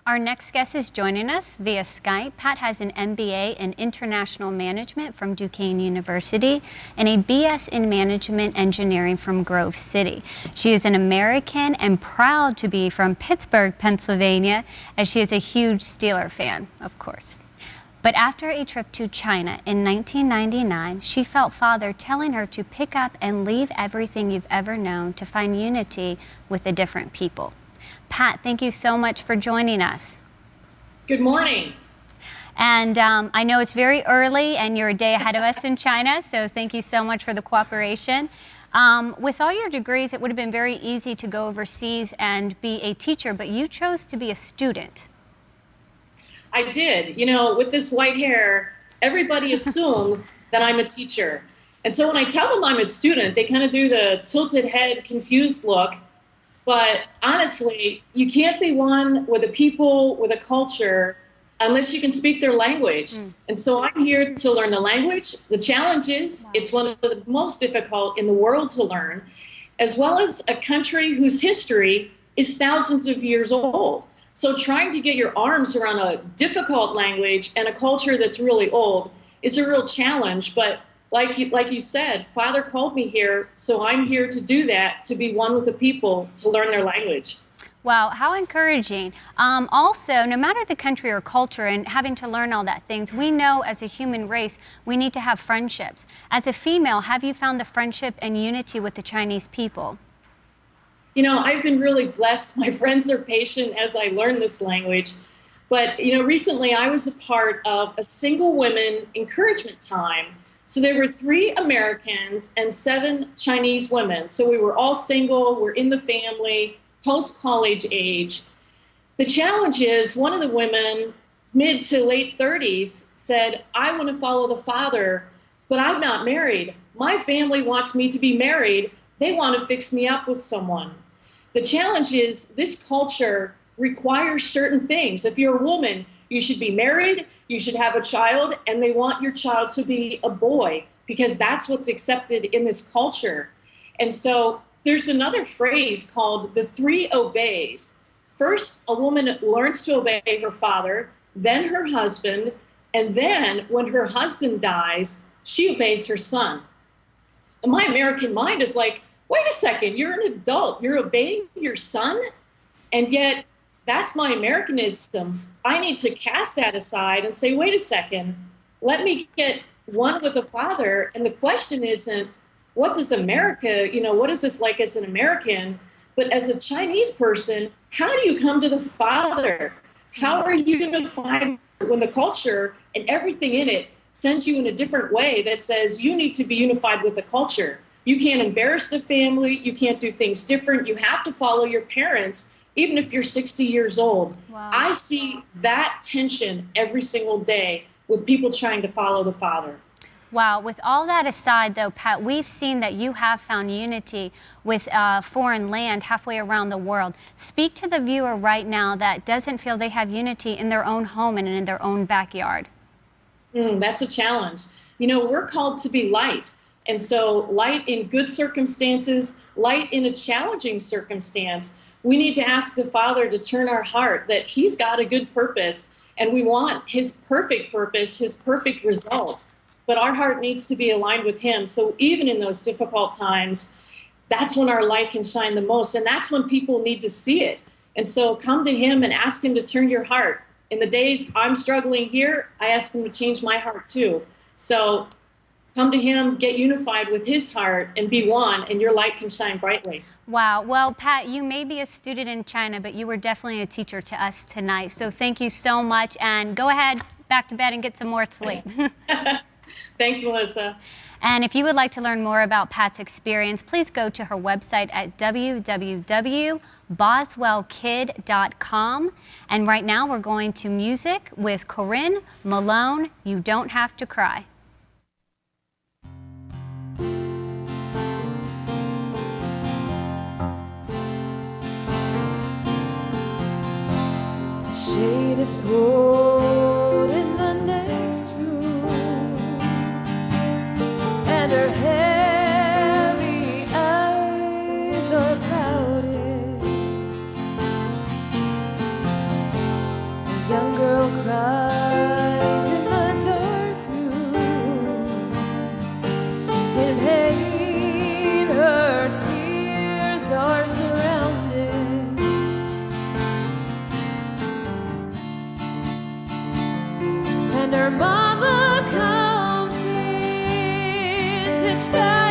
Our next guest is joining us via Skype. Pat has an MBA in International Management from Duquesne University and a BS in Management Engineering from Grove City. She is an American and proud to be from Pittsburgh, Pennsylvania, as she is a huge Steeler fan, of course. But after a trip to China in 1999, she felt Father telling her to pick up and leave everything you've ever known to find unity with a different people. Pat, thank you so much for joining us. Good morning. And I know it's very early and you're a day ahead of us in China, so thank you so much for the cooperation. With all your degrees, it would have been very easy to go overseas and be a teacher, but you chose to be a student. I did. You know, with this white hair, everybody assumes that I'm a teacher. And so when I tell them I'm a student, they kind of do the tilted head, confused look. But honestly, you can't be one with a people, with a culture, unless you can speak their language. And so I'm here to learn the language. The challenge is it's one of the most difficult in the world to learn, as well as a country whose history is thousands of years old. So trying to get your arms around a difficult language and a culture that's really old is a real challenge. But like you said, Father called me here, so I'm here to do that, to be one with the people, to learn their language. Wow, how encouraging. Also, no matter the country or culture and having to learn all that things, we know as a human race, we need to have friendships. As a female, have you found the friendship and unity with the Chinese people? You know, I've been really blessed. My friends are patient as I learn this language. But, you know, recently I was a part of a single women encouragement time. So there were 3 Americans and 7 Chinese women. So we were all single, we're in the family, post-college age. The challenge is one of the women, mid to late 30s, said, I want to follow the Father, but I'm not married. My family wants me to be married. They want to fix me up with someone. The challenge is this culture requires certain things. If you're a woman, you should be married, you should have a child, and they want your child to be a boy because that's what's accepted in this culture. And so there's another phrase called the 3 obeys. First, a woman learns to obey her father, then her husband, and then when her husband dies, she obeys her son. And my American mind is like, wait a second, you're an adult, you're obeying your son? And yet, that's my Americanism. I need to cast that aside and say, wait a second, let me get one with the Father. And the question isn't, what does America, you know, what is this like as an American? But as a Chinese person, how do you come to the Father? How are you unified when the culture and everything in it sends you in a different way that says you need to be unified with the culture? You can't embarrass the family. You can't do things different. You have to follow your parents, even if you're 60 years old. Wow. I see that tension every single day with people trying to follow the Father. Wow, with all that aside though, Pat, we've seen that you have found unity with foreign land halfway around the world. Speak to the viewer right now that doesn't feel they have unity in their own home and in their own backyard. That's a challenge. You know, we're called to be light. And so light in good circumstances, light in a challenging circumstance. We need to ask the Father to turn our heart that he's got a good purpose and we want his perfect purpose, his perfect result. But our heart needs to be aligned with him. So even in those difficult times, that's when our light can shine the most. And that's when people need to see it. And so come to him and ask him to turn your heart. In the days I'm struggling here, I ask him to change my heart too. So come to him, get unified with his heart, and be one, and your light can shine brightly. Wow. Well, Pat, you may be a student in China, but you were definitely a teacher to us tonight. So thank you so much, and go ahead, back to bed and get some more sleep. Thanks, Melissa. And if you would like to learn more about Pat's experience, please go to her website at www.boswellkid.com. And right now we're going to music with Corinne Malone, You Don't Have to Cry. Shade is pulled in the next room, and her heavy eyes are clouded. cries in the dark room. In pain, her tears are surrounded. And her mama comes in to try